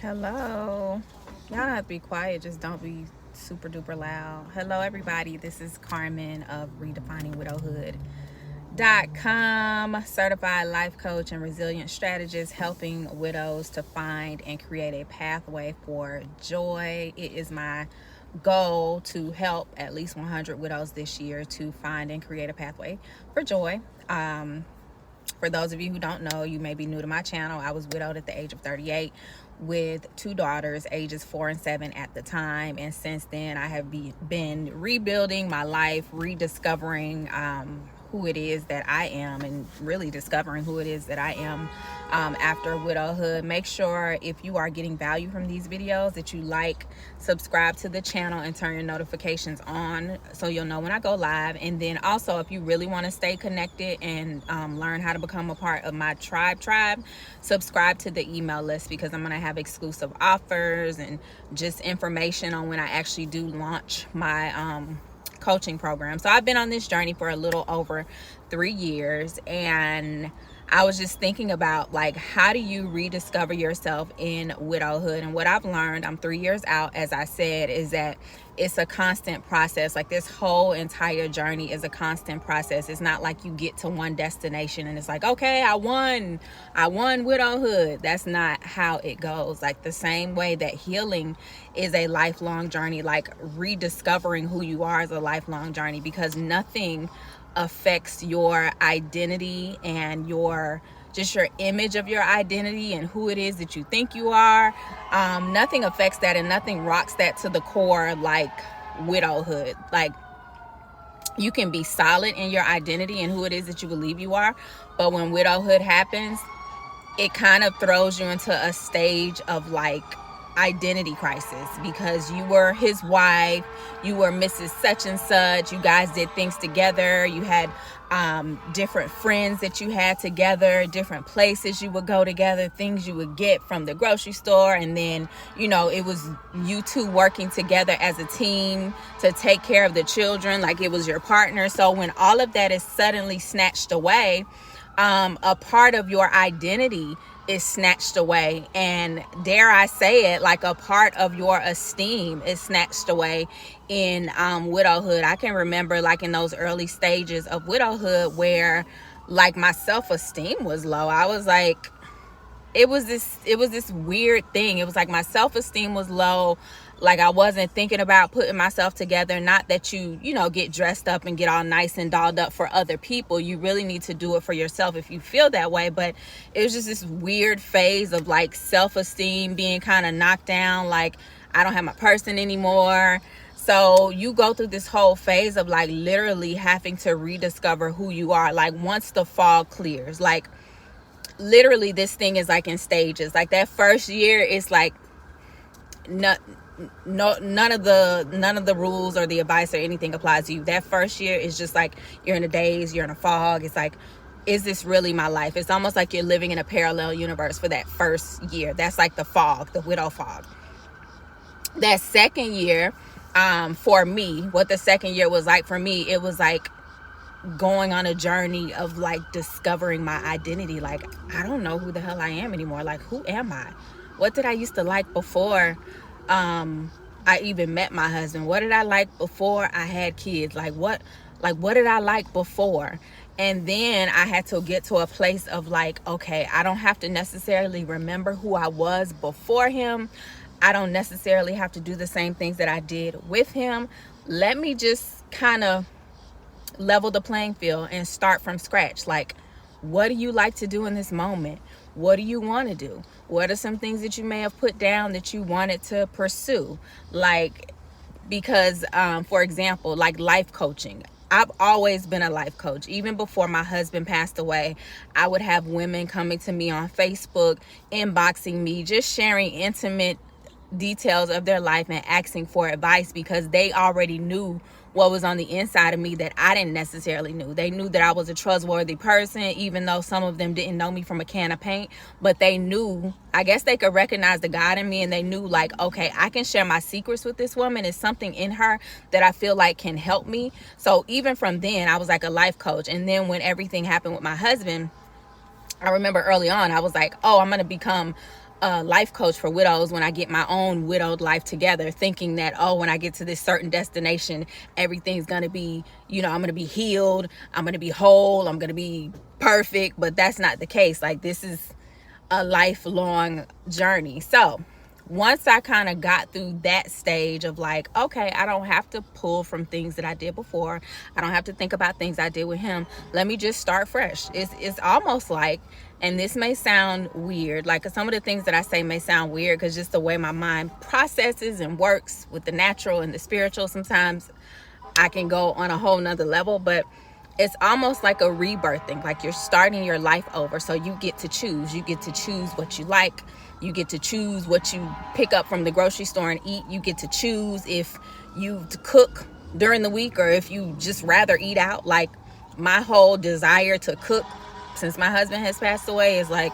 Hello. Y'all don't have to be quiet, just don't be super duper loud. Hello, everybody. This is Carmen of RedefiningWidowhood.com, certified life coach and resilient strategist, helping widows to find and create a pathway for joy. It is my goal to help at least 100 widows this year to find and create a pathway for joy. For those of you who don't know, you may be new to my channel. I was widowed at the age of 38 with two daughters, ages 4 and 7 at the time. And since then, I have been rebuilding my life, rediscovering who it is that I am, and really discovering who it is that I am after widowhood. Make sure if you are getting value from these videos that you like, subscribe to the channel, and turn your notifications on so you'll know when I go live. And then also, if you really want to stay connected and learn how to become a part of my tribe, subscribe to the email list, because I'm going to have exclusive offers and just information on when I actually do launch my coaching program. So I've been on this journey for a little over 3 years, and I was just thinking about, like, how do you rediscover yourself in widowhood? And what I've learned, I'm 3 years out, as I said, is that it's a constant process. Like, this whole entire journey is a constant process. It's not like you get to one destination and it's like, okay, I won widowhood. That's not how it goes. Like, the same way that healing is a lifelong journey, like rediscovering who you are is a lifelong journey, because nothing affects your identity and your image of your identity and who it is that you think you are. Nothing affects that, and nothing rocks that to the core like widowhood. Like, you can be solid in your identity and who it is that you believe you are, but when widowhood happens, it kind of throws you into a stage of like identity crisis, because you were his wife, you were Mrs. such and such, you guys did things together, you had different friends that you had together, different places you would go together, things you would get from the grocery store, and then, you know, it was you two working together as a team to take care of the children, like it was your partner. So when all of that is suddenly snatched away, a part of your identity is snatched away, and dare I say it, like a part of your esteem is snatched away in widowhood. I can remember, like, in those early stages of widowhood where, like, my self-esteem was low. I was like, it was this weird thing. It was like my self-esteem was low. Like, I wasn't thinking about putting myself together. Not that you get dressed up and get all nice and dolled up for other people. You really need to do it for yourself if you feel that way. But it was just this weird phase of like self-esteem being kind of knocked down. Like, I don't have my person anymore. So you go through this whole phase of like literally having to rediscover who you are. Like, once the fog clears, like, literally this thing is like in stages. Like, that first year is like none of the rules or the advice or anything applies to you. That first year is just like you're in a daze, you're in a fog. It's like, is this really my life? It's almost like you're living in a parallel universe for that first year. That's like the fog, the widow fog. That second year, for me, what the second year was like for me, it was like going on a journey of like discovering my identity. Like, I don't know who the hell I am anymore. Like, who am I? What did I used to like before I even met my husband? What did I like before I had kids? Like what did I like before? And then I had to get to a place of like, okay, I don't have to necessarily remember who I was before him. I don't necessarily have to do the same things that I did with him. Let me just kind of level the playing field and start from scratch. Like, what do you like to do in this moment? What do you want to do? What are some things that you may have put down that you wanted to pursue? Like, because for example, like life coaching, I've always been a life coach. Even before my husband passed away, I would have women coming to me on Facebook, inboxing me, just sharing intimate details of their life and asking for advice, because they already knew what was on the inside of me that I didn't necessarily know. They knew that I was a trustworthy person, even though some of them didn't know me from a can of paint, but they knew, I guess they could recognize the God in me, and they knew like, okay, I can share my secrets with this woman. It's something in her that I feel like can help me. So even from then, I was like a life coach. And then when everything happened with my husband, I remember early on, I was like, oh, I'm going to become a life coach for widows when I get my own widowed life together, thinking that, oh, when I get to this certain destination, everything's going to be, I'm going to be healed, I'm going to be whole, I'm going to be perfect. But that's not the case. Like, this is a lifelong journey. So once I kind of got through that stage of like, okay, I don't have to pull from things that I did before. I don't have to think about things I did with him. Let me just start fresh. It's almost like, and this may sound weird, like some of the things that I say may sound weird because just the way my mind processes and works with the natural and the spiritual, sometimes I can go on a whole nother level, but it's almost like a rebirthing, like you're starting your life over. So you get to choose. You get to choose what you like. You get to choose what you pick up from the grocery store and eat. You get to choose if you cook during the week or if you just rather eat out. Like, my whole desire to cook since my husband has passed away is like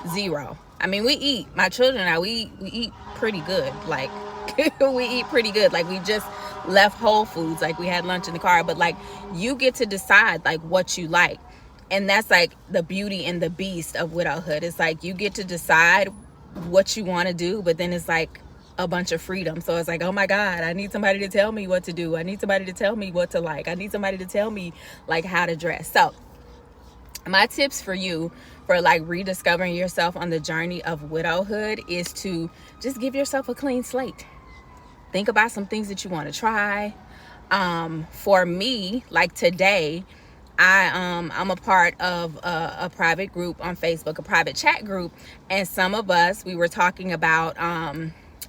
zero. I mean, we eat, my children and I, we eat pretty good. Like, we eat pretty good. Like, we just left Whole Foods, like we had lunch in the car. But like, you get to decide like what you like, and that's like the beauty and the beast of widowhood. It's like you get to decide what you want to do, but then it's like a bunch of freedom. So it's like, oh my God, I need somebody to tell me what to do. I need somebody to tell me what to like. I need somebody to tell me like how to dress. So my tips for you for like rediscovering yourself on the journey of widowhood is to just give yourself a clean slate. Think about some things that you want to try. For me, like today, I'm a part of a private group on Facebook, a private chat group, and some of us, we were talking about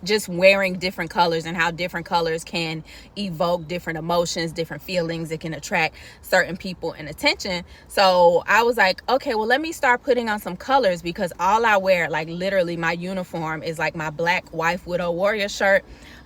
just wearing different colors and how different colors can evoke different emotions, different feelings. It can attract certain people and attention. So I was like, okay, well, let me start putting on some colors, because all I wear, like literally my uniform is like my black wife widow warrior shirt,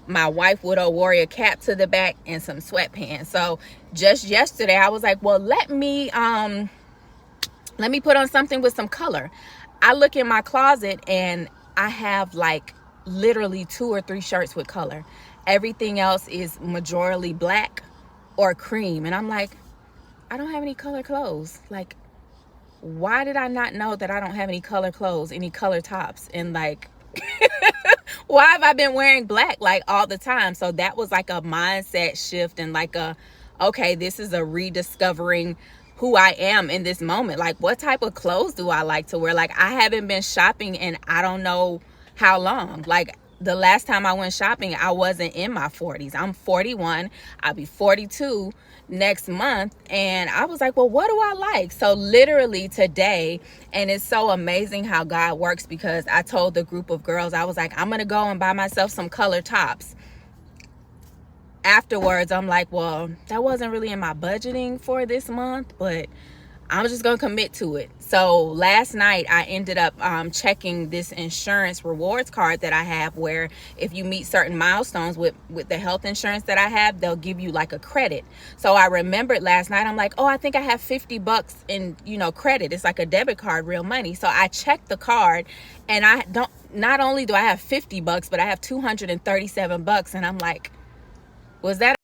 my wife widow warrior cap to the back, and some sweatpants. So just yesterday I was like, well, let me put on something with some color. I look in my closet and I have like literally 2 or 3 shirts with color. Everything else is majorly black or cream. And I'm like, I don't have any color clothes. Like, why did I not know that I don't have any color clothes, any color tops? And like, why have I been wearing black like all the time? So that was like a mindset shift and like okay, this is a rediscovering who I am in this moment. Like, what type of clothes do I like to wear? Like, I haven't been shopping in I don't know how long. Like, the last time I went shopping, I wasn't in my 40s. I'm 41. I'll be 42 next month. And I was like, well, what do I like? So literally today, and it's so amazing how God works, because I told the group of girls, I was like, I'm going to go and buy myself some color tops. Afterwards, I'm like, well, that wasn't really in my budgeting for this month, but I'm just going to commit to it. So last night I ended up checking this insurance rewards card that I have, where if you meet certain milestones with the health insurance that I have, they'll give you like a credit. So I remembered last night, I'm like, oh, I think I have $50 in, credit. It's like a debit card, real money. So I checked the card, and not only do I have $50, but I have $237. And I'm like, was that